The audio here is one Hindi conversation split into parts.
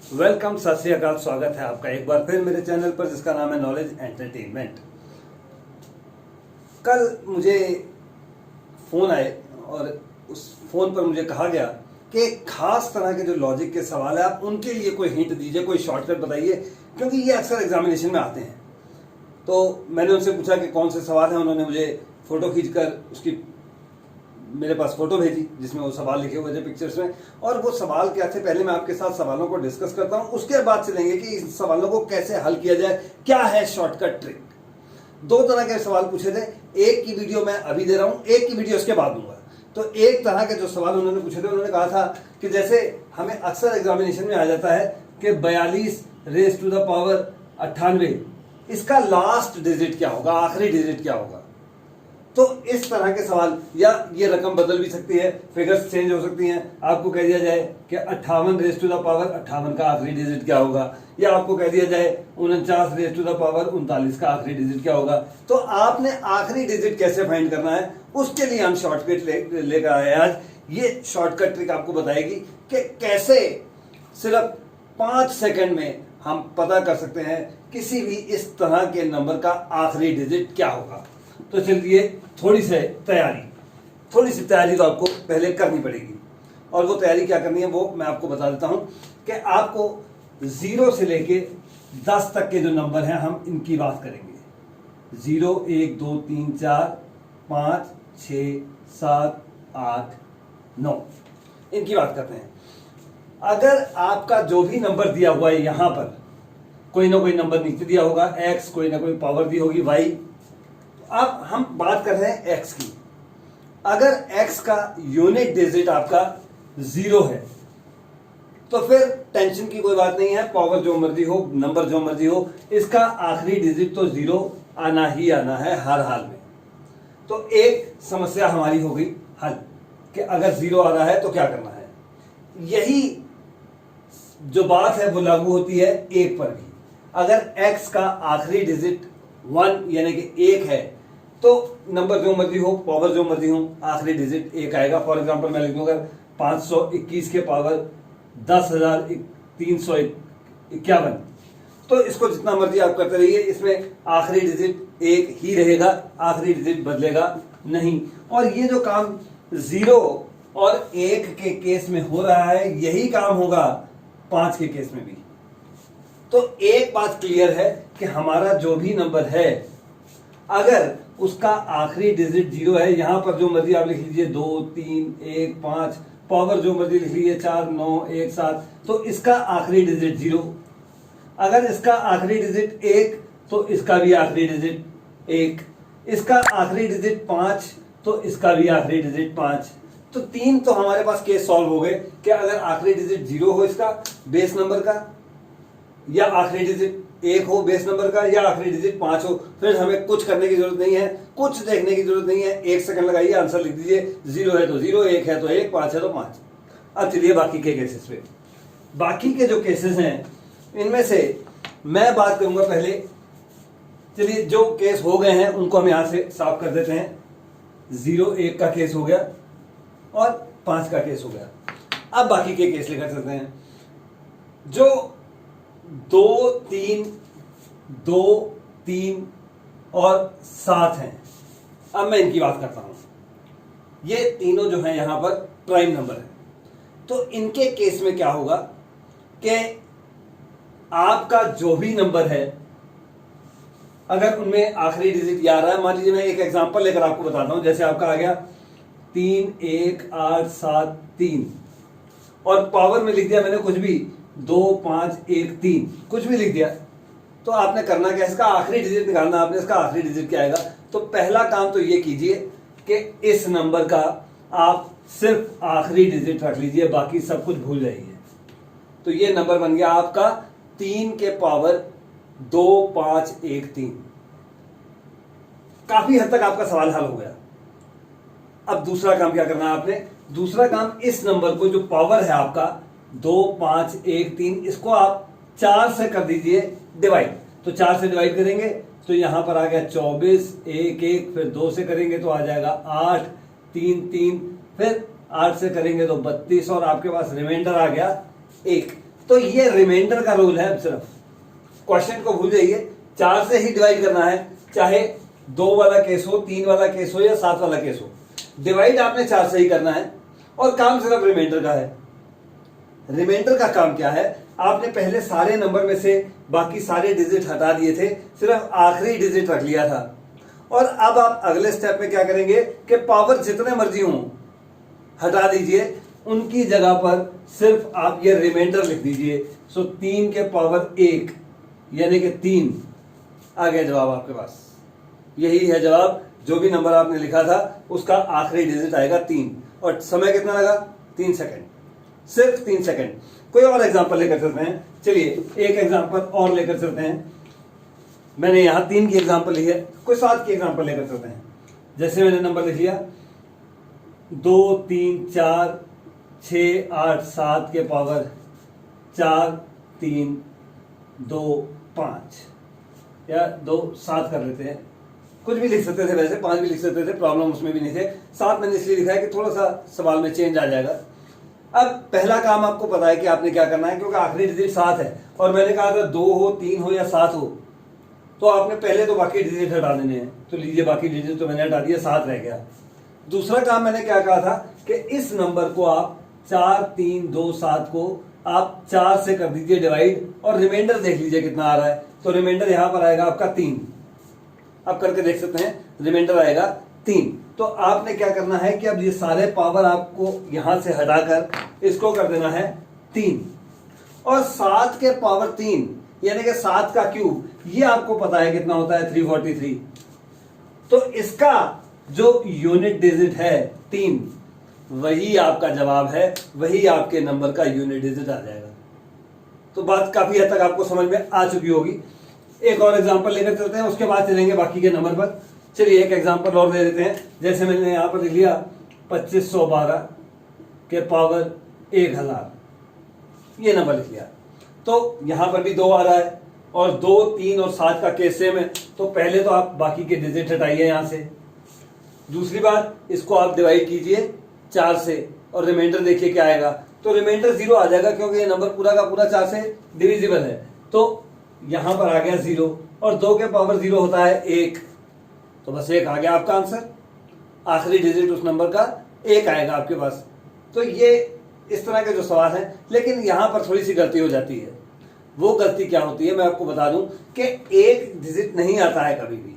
वेलकम, सत श्री अकाल। स्वागत है आपका एक बार फिर मेरे चैनल पर जिसका नाम है नॉलेज एंटरटेनमेंट। कल मुझे फ़ोन आए और उस फ़ोन पर मुझे कहा गया कि खास तरह के जो लॉजिक के सवाल है आप उनके लिए कोई हिंट दीजिए, कोई शॉर्टकट बताइए, क्योंकि ये अक्सर एग्जामिनेशन में आते हैं। तो मैंने उनसे पूछा कि कौन से सवाल हैं। उन्होंने मुझे फ़ोटो खींचकर उसकी मेरे पास फोटो भेजी जिसमें वो सवाल लिखे हुए थे पिक्चर्स में। और वो सवाल क्या थे, पहले मैं आपके साथ सवालों को डिस्कस करता हूं, उसके बाद चलेंगे कि इन सवालों को कैसे हल किया जाए, क्या है शॉर्टकट ट्रिक। दो तरह के सवाल पूछे थे, एक की वीडियो मैं अभी दे रहा हूं, एक की वीडियो उसके बाद दूंगा। तो एक तरह के जो सवाल उन्होंने पूछे थे, उन्होंने कहा था कि जैसे हमें अक्सर एग्जामिनेशन में आ जाता है कि 42 रेज़ टू द पावर 98, इसका लास्ट डिजिट क्या होगा, आखिरी डिजिट क्या होगा। तो इस तरह के सवाल, या ये रकम बदल भी सकती है, फिगर्स चेंज हो सकती हैं। आपको कह दिया जाए कि 58 रेज़ टू द पावर 58 का आखिरी डिजिट क्या होगा, या आपको कह दिया जाए 49 रेज़ टू द पावर 39 का आखिरी डिजिट क्या होगा। तो आपने आखिरी डिजिट कैसे फाइंड करना है, उसके लिए हम शॉर्टकट लेकर आए आज। ये शॉर्टकट ट्रिक आपको बताएगी कि कैसे सिर्फ 5 सेकंड में हम पता कर सकते हैं किसी भी इस तरह के नंबर का आखिरी डिजिट क्या होगा। तो चलिए, थोड़ी सी तैयारी तो आपको पहले करनी पड़ेगी। और वो तैयारी क्या करनी है वो मैं आपको बता देता हूं कि आपको 0 से लेके 10 तक के जो नंबर हैं हम इनकी बात करेंगे। 0, 1, 2, 3, 4, 5, 6, 7, 8, 9, इनकी बात करते हैं। अगर आपका जो भी नंबर दिया हुआ है यहां पर, कोई ना कोई नंबर नीचे दिया होगा, x, कोई ना कोई पावर दी होगी y। अब हम बात कर रहे हैं x की। अगर x का यूनिट डिजिट आपका 0 है तो फिर टेंशन की कोई बात नहीं है, पावर जो मर्जी हो, नंबर जो मर्जी हो, इसका आखिरी डिजिट तो 0 आना ही आना है हर हाल में। तो एक समस्या हमारी हो गई हल कि अगर 0 आ रहा है तो क्या करना है। यही जो बात है वो लागू होती है 1 पर भी। अगर x का आखिरी डिजिट 1 यानी कि 1 है तो नंबर जो मर्जी हो, पावर जो मर्जी हो, आखिरी डिजिट 1 आएगा। फॉर एग्जांपल मैं लिख दूंगा 521 के पावर 10,351, तो इसको जितना मर्जी आप करते रहिए, इसमें आखिरी डिजिट 1 ही रहेगा, आखिरी डिजिट बदलेगा नहीं। और ये जो काम 0 और 1 के केस में हो रहा है, यही काम होगा 5 के केस में भी। तो एक बात क्लियर है कि हमारा जो भी नंबर है, अगर उसका आखिरी डिजिट 0 है, यहां पर जो मर्जी आप लिख लीजिए 2, 3, 1, 5, पावर जो मर्जी लिख लीजिए 4, 9, 1, 7, तो इसका आखिरी डिजिट 0। अगर इसका आखिरी डिजिट 1 तो इसका भी आखिरी डिजिट 1, इसका आखिरी डिजिट 5 तो इसका भी आखिरी डिजिट 5। तो 3 तो हमारे पास केस सॉल्व हो गए कि अगर आखिरी डिजिट 0 हो इसका बेस नंबर का, या आखिरी डिजिट 1 हो बेस नंबर का, या आखिरी डिजिट 5 हो, फिर हमें कुछ करने की जरूरत नहीं है, कुछ देखने की जरूरत नहीं है। 1 सेकंड लगाइए, आंसर लिख दीजिए। 0 है तो 0, 1 है तो 1, 5 है तो 5। अब चलिए बाकी के केसेस पे। बाकी के जो केसेस हैं इनमें से मैं बात करूंगा पहले। चलिए, जो केस हो गए हैं उनको हम यहां से साफ कर देते हैं। 0, 1 का केस हो गया और 5 का केस हो गया। अब बाकी के केस लेकर चलते हैं। जो 2, 3 और 7 हैं, अब मैं इनकी बात करता हूं। ये तीनों जो हैं यहां पर प्राइम नंबर है। तो इनके केस में क्या होगा कि आपका जो भी नंबर है, अगर उनमें आखिरी डिजिट ये आ रहा है, मान लीजिए मैं एक एग्जांपल लेकर आपको बताता हूं। जैसे आपका आ गया 3, 1, 8, 7, 3, और पावर में लिख दिया मैंने कुछ भी 2, 5, 1, 3, कुछ भी लिख दिया। तो आपने करना क्या, इसका आखिरी डिजिट निकालना। आपने इसका आखिरी डिजिट क्या आएगा। तो पहला काम तो ये कीजिए कि इस नंबर का आप सिर्फ आखिरी डिजिट रख लीजिए, बाकी सब कुछ भूल जाइए। तो ये नंबर बन गया आपका 3 के पावर 2, 5, 1, 3। काफी हद तक आपका सवाल हल हो गया। अब दूसरा काम क्या करना है आपने। दूसरा काम, इस नंबर को जो पावर है आपका 2, 5, 1, 3, इसको आप 4 से कर दीजिए डिवाइड। तो 4 से डिवाइड करेंगे तो यहां पर आ गया 24, 1, 1, फिर 2 से करेंगे तो आ जाएगा 8, 3, 3, फिर 8 से करेंगे तो 32, और आपके पास रिमाइंडर आ गया 1। तो ये रिमाइंडर का रूल है। अब सिर्फ क्वेश्चन को भूल जाइए, 4 से ही डिवाइड करना है, चाहे 2 वाला केस हो, 3 वाला केस हो या 7 वाला केस हो, डिवाइड आपने 4 से ही करना है। और काम सिर्फ रिमाइंडर का है। रिमाइंडर का काम क्या है, आपने पहले सारे नंबर में से बाकी सारे डिजिट हटा दिए थे, सिर्फ आखिरी डिजिट रख लिया था। और अब आप अगले स्टेप में क्या करेंगे कि पावर जितने मर्जी हों हटा दीजिए, उनकी जगह पर सिर्फ आप ये रिमाइंडर लिख दीजिए। सो 3 के पावर 1 यानी कि 3 आ गया जवाब आपके पास। यही है जवाब, जो भी नंबर आपने लिखा था उसका आखिरी डिजिट आएगा 3। और समय कितना लगा, 3 सेकंड, सिर्फ 3 सेकंड। कोई और एग्जांपल लेकर चलते हैं, चलिए एक एग्जांपल और लेकर चलते हैं। मैंने यहां 3 की एग्जांपल ली है, कोई 7 की एग्जांपल लेकर चलते हैं। जैसे मैंने नंबर लिख लिया 2 3 4 6 8 7 के पावर 4 3 2 5 या 2 7 कर लेते हैं, कुछ भी लिख सकते थे, वैसे 5 भी लिख सकते थे, प्रॉब्लम उसमें भी नहीं थे। 7 मैंने इसलिए लिखा है कि थोड़ा सा सवाल में चेंज आ जाएगा। अब पहला काम आपको पता है कि आपने क्या करना है, क्योंकि आखिरी डिजिट 7 है और मैंने कहा था 2 हो 3 हो या 7 हो, तो आपने पहले तो बाकी डिजिट हटा देने हैं। तो लीजिए बाकी डिजिट तो मैंने हटा दिया, 7 रह गया। दूसरा काम मैंने क्या कहा था कि इस नंबर को आप 4 3 2 7 को आप 4 से कर दीजिए डिवाइड और रिमाइंडर देख लीजिए कितना आ रहा है। तो रिमाइंडर यहां पर आएगा आपका 3। आप करके देख सकते हैं, रिमाइंडर आएगा 3। तो आपने क्या करना है कि अब ये सारे पावर आपको यहां से हटाकर इसको कर देना है 3। और 7 के पावर 3 यानी कि 7 का क्यूब, ये आपको पता है कितना होता है, 343। तो इसका जो यूनिट डिजिट है 3, वही आपका जवाब है, वही आपके नंबर का यूनिट डिजिट आ जाएगा। तो बात काफी हद तक आपको समझ में आ चुकी होगी। एक और एग्जांपल लेकर चलते हैं, उसके बाद चलेंगे बाकी के नंबर पर। चलिए एक एग्जांपल और दे देते हैं। जैसे मैंने यहां पर लिख लिया 2512 के पावर 1000, ये नंबर लिख लिया। तो यहां पर भी 2 आ रहा है और 2 3 और 7 का केस सेम है। तो पहले तो आप बाकी के डिजिट हटाइए यहां से। दूसरी बात, इसको आप डिवाइड कीजिए 4 से और रिमाइंडर देखिए क्या आएगा। तो रिमाइंडर 0 आ जाएगा, क्योंकि ये नंबर पूरा का पूरा 4 से डिविजिबल है। तो यहां पर आ गया 0 और 2 के पावर 0 होता है 1, तो बस 1 आ गया आपका आंसर। आखिरी डिजिट उस नंबर का 1 आएगा आपके पास। तो ये इस तरह के जो सवाल है, लेकिन यहां पर थोड़ी सी गलती हो जाती है। वो गलती क्या होती है मैं आपको बता दूं कि 1 डिजिट नहीं आता है कभी भी,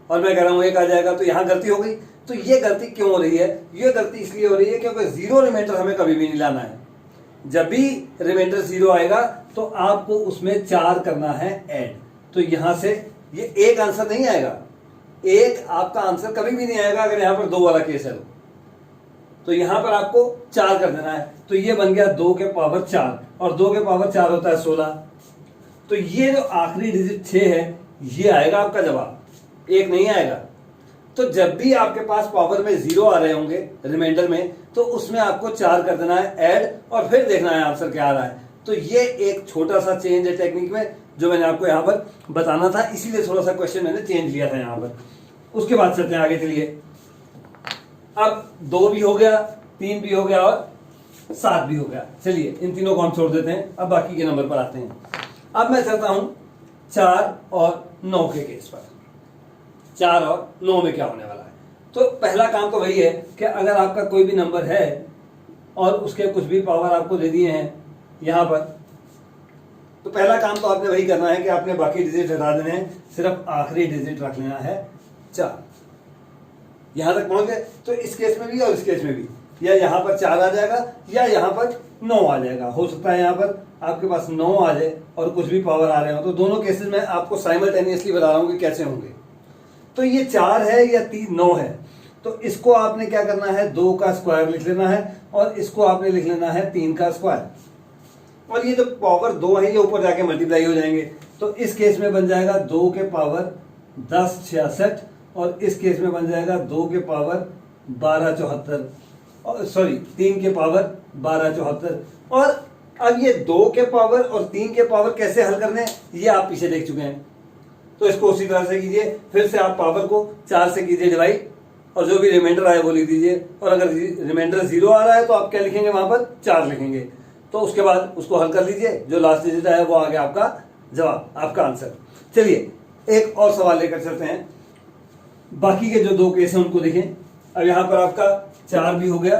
और मैं कह रहा हूं 1 आ जाएगा, तो यहां गलती हो गई। तो ये गलती क्यों हो रही है, ये गलती इसलिए हो रही है क्योंकि 0 रिमाइंडर हमें कभी भी नहीं लाना है। जब भी रिमाइंडर 0 आएगा तो आपको उसमें 4 करना है ऐड। तो यहां से ये 1 आंसर नहीं आएगा, 1 आपका आंसर कभी भी नहीं आएगा अगर यहां पर 2 वाला केस है। तो यहां पर आपको 4 कर देना है। तो ये बन गया 2 के पावर 4 और 2 के पावर 4 होता है 16। तो ये जो आखिरी डिजिट 6 है, ये आएगा आपका जवाब, 1 नहीं आएगा। तो जब भी आपके पास पावर में 0 आ रहे होंगे रिमाइंडर में, तो उसमें आपको 4 कर देना है ऐड और फिर देखना है आंसर क्या आ रहा है। तो ये एक छोटा सा चेंज है टेक्निक में, जो मैंने आपको यहां पर बताना था, इसीलिए थोड़ा सा क्वेश्चन मैंने चेंज लिया था यहां पर। उसके बाद चलते हैं आगे। चलिए अब 2 भी हो गया, 3 भी हो गया और 7 भी हो गया। चलिए इन तीनों को हम छोड़ देते हैं, अब बाकी के नंबर पर आते हैं। अब मैं चलता हूं 4 और 9 के केस पर। 4 और 9 में क्या होने वाला है। तो पहला काम तो वही है कि अगर आपका कोई भी नंबर है और उसके कुछ भी पावर आपको दे दिए हैं यहां पर, तो पहला काम तो आपने वही करना है कि आपने बाकी डिजिट हटा देने हैं, सिर्फ आखिरी डिजिट रख लेना है 4। यहां तक पहुंच गए। तो इस केस में भी और इस केस में भी, या यहां पर 4 आ जाएगा या यहां पर 9 आ जाएगा। हो सकता है यहां पर आपके पास 9 आ जाए और कुछ भी पावर आ रहे हो। तो दोनों केसेस में आपको साइमल्टेनियसली बता रहा हूं कि कैसे होंगे। तो ये 4 है या 9 है, तो इसको आपने क्या करना है, 2 का स्क्वायर लिख लेना है और इसको आपने लिख लेना है 3 का स्क्वायर। और ये जो पावर 2 है ये ऊपर जाके मल्टीप्लाई हो जाएंगे। तो इस केस में बन जाएगा 2 के पावर 10 66 और इस केस में बन जाएगा 2 के पावर 12 74, और सॉरी 3 के पावर 12 74। और अब ये 2 के पावर और 3 के पावर कैसे हल करने, ये आप पीछे देख चुके हैं। तो इसको उसी तरह से कीजिए, फिर से आप पावर को 4 से कीजिए डिवाइड और जो भी रिमाइंडर आए वो लिख दीजिए। और अगर रिमाइंडर 0 आ रहा है तो आप क्या लिखेंगे, वहां पर 4 लिखेंगे। तो उसके बाद उसको हल कर लीजिए, जो लास्ट डिजिट आया वो आ गया आपका जवाब, आपका आंसर। चलिए एक और सवाल लेकर चलते हैं, बाकी के जो 2 केस हैं उनको देखें। अब यहां पर आपका 4 भी हो गया,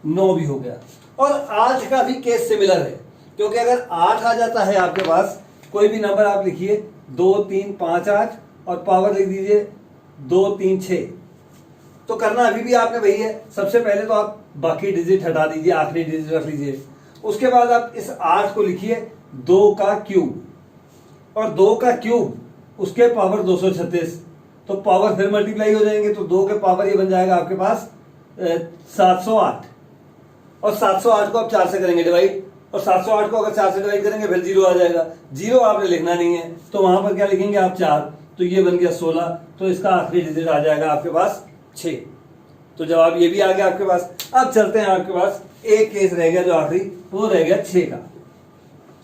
9 भी हो गया, और 8 का भी केस सिमिलर है, क्योंकि अगर 8 आ जाता है आपके पास, कोई भी नंबर आप लिखिए 2 3 5 8 और पावर लिख दीजिए 2 3 6, तो करना अभी भी आपने वही है। सबसे पहले तो आप बाकी डिजिट हटा दीजिए, आखिरी डिजिट रख लीजिए, उसके बाद आप इस 8 को लिखिए 2 का क्यूब, और 2 का क्यूब उसके पावर 236, तो पावर फिर मल्टीप्लाई हो जाएंगे, तो 2 के पावर ये बन जाएगा आपके पास 708, और 708 को आप 4 से करेंगे डिवाइड, और 708 को अगर 4 से डिवाइड करेंगे फिर 0 आ जाएगा, 0 आपने लिखना नहीं है, तो वहां पर क्या लिखेंगे आप 4, तो ये बन गया 16, तो इसका आखिरी डिजिट आ जाएगा आपके पास 6, तो जवाब ये भी आ गया आपके पास। अब चलते हैं, आपके पास एक केस रह गया जो आखिरी, वो रह गया 6 का।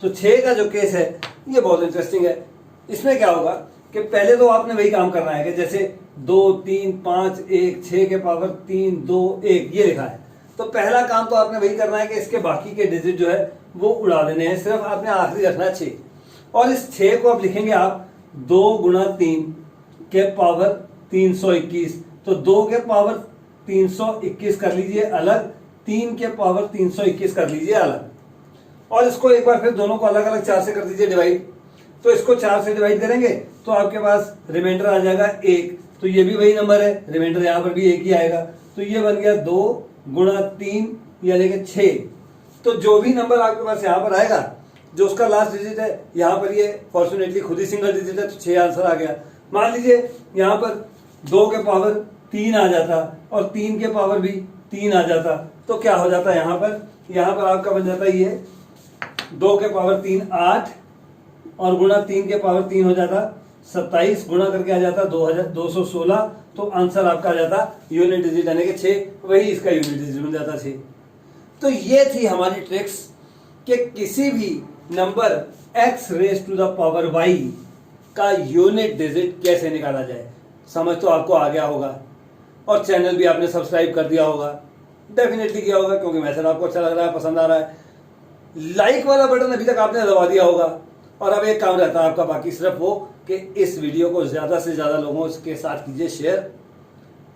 तो 6 का जो केस है ये बहुत इंटरेस्टिंग है। इसमें क्या होगा कि पहले तो आपने वही काम करना है कि जैसे 2 3 5 1 6 के पावर 3 2 1 ये लिखा है, तो पहला काम तो आपने वही करना है कि इसके बाकी के डिजिट जो है वो उड़ा देने हैं, सिर्फ आपने आखिरी रखना है 6, और इस 6 को आप लिखेंगे आप 2 गुणा 3 के पावर 321, तो 2 के पावर 321 कर लीजिए अलग, 3 के पावर 321 कर लीजिए अलग, और इसको एक बार फिर दोनों को अलग अलग 4 से कर दीजिए डिवाइड, तो इसको 4 से डिवाइड करेंगे तो आपके पास रिमाइंडर आ जाएगा 1, तो ये भी वही नंबर है, रिमाइंडर यहां पर भी 1 ही आएगा, तो ये बन गया 2 गुणा 3 यानी कि 6। तो जो भी नंबर आपके पास यहां पर आएगा, जो उसका लास्ट डिजिट है, यहां पर ये फॉर्चुनेटली खुद ही सिंगल डिजिट है, तो 6 आंसर आ गया। मान लीजिए यहां पर 2 के पावर 3 आ जाता और 3 के पावर भी 3 आ जाता, तो क्या हो जाता है यहां पर आपका बन जाता है ये 2 के पावर 3 8, और गुणा 3 के पावर 3 हो जाता 27, गुणा करके आ जाता 2216, तो आंसर आपका आ जाता यूनिट डिजिट यानी कि 6, वही इसका यूनिट डिजिट बन जाता 6। तो ये थी हमारी ट्रिक्स कि किसी भी number x raise to the power y का यूनिट डिजिट कैसे निकाला जाए। समझ तो आपको आ गया होगा, और चैनल भी आपने सब्सक्राइब कर दिया होगा, डेफिनेटली किया होगा, क्योंकि मैसेज आपको अच्छा लग रहा है, पसंद आ रहा है। लाइक वाला बटन अभी तक आपने दबा दिया होगा, और अब एक काम रहता है आपका बाकी, सिर्फ वो कि इस वीडियो को ज्यादा से ज्यादा लोगों के साथ कीजिए शेयर।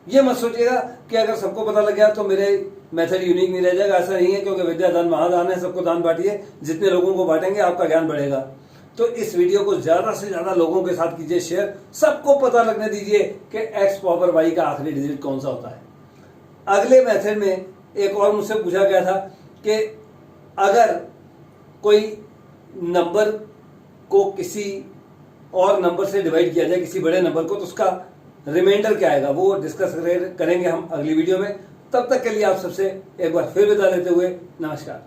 ये मत सोचिएगा कि अगर सबको पता लग गया तो मेरे मेथड यूनिक नहीं रह जाएगा, ऐसा नहीं है, क्योंकि विद्या दान महादान है, सबको दान बांटिए, जितने लोगों को बांटेंगे आपका ज्ञान बढ़ेगा। तो इस वीडियो को ज्यादा से ज्यादा लोगों के साथ कीजिए शेयर, सबको पता लगने दीजिए कि x पावर y का आखिरी डिजिट कौन सा होता है। अगले मेथड में एक और मुझसे पूछा गया था कि अगर कोई नंबर को किसी और नंबर से डिवाइड किया जाए, किसी बड़े नंबर को, तो उसका रिमाइंडर क्या आएगा, वो डिस्कस करेंगे हम अगली वीडियो में। तब तक के लिए आप सबसे एक बार फिर विदा लेते हुए नमस्कार।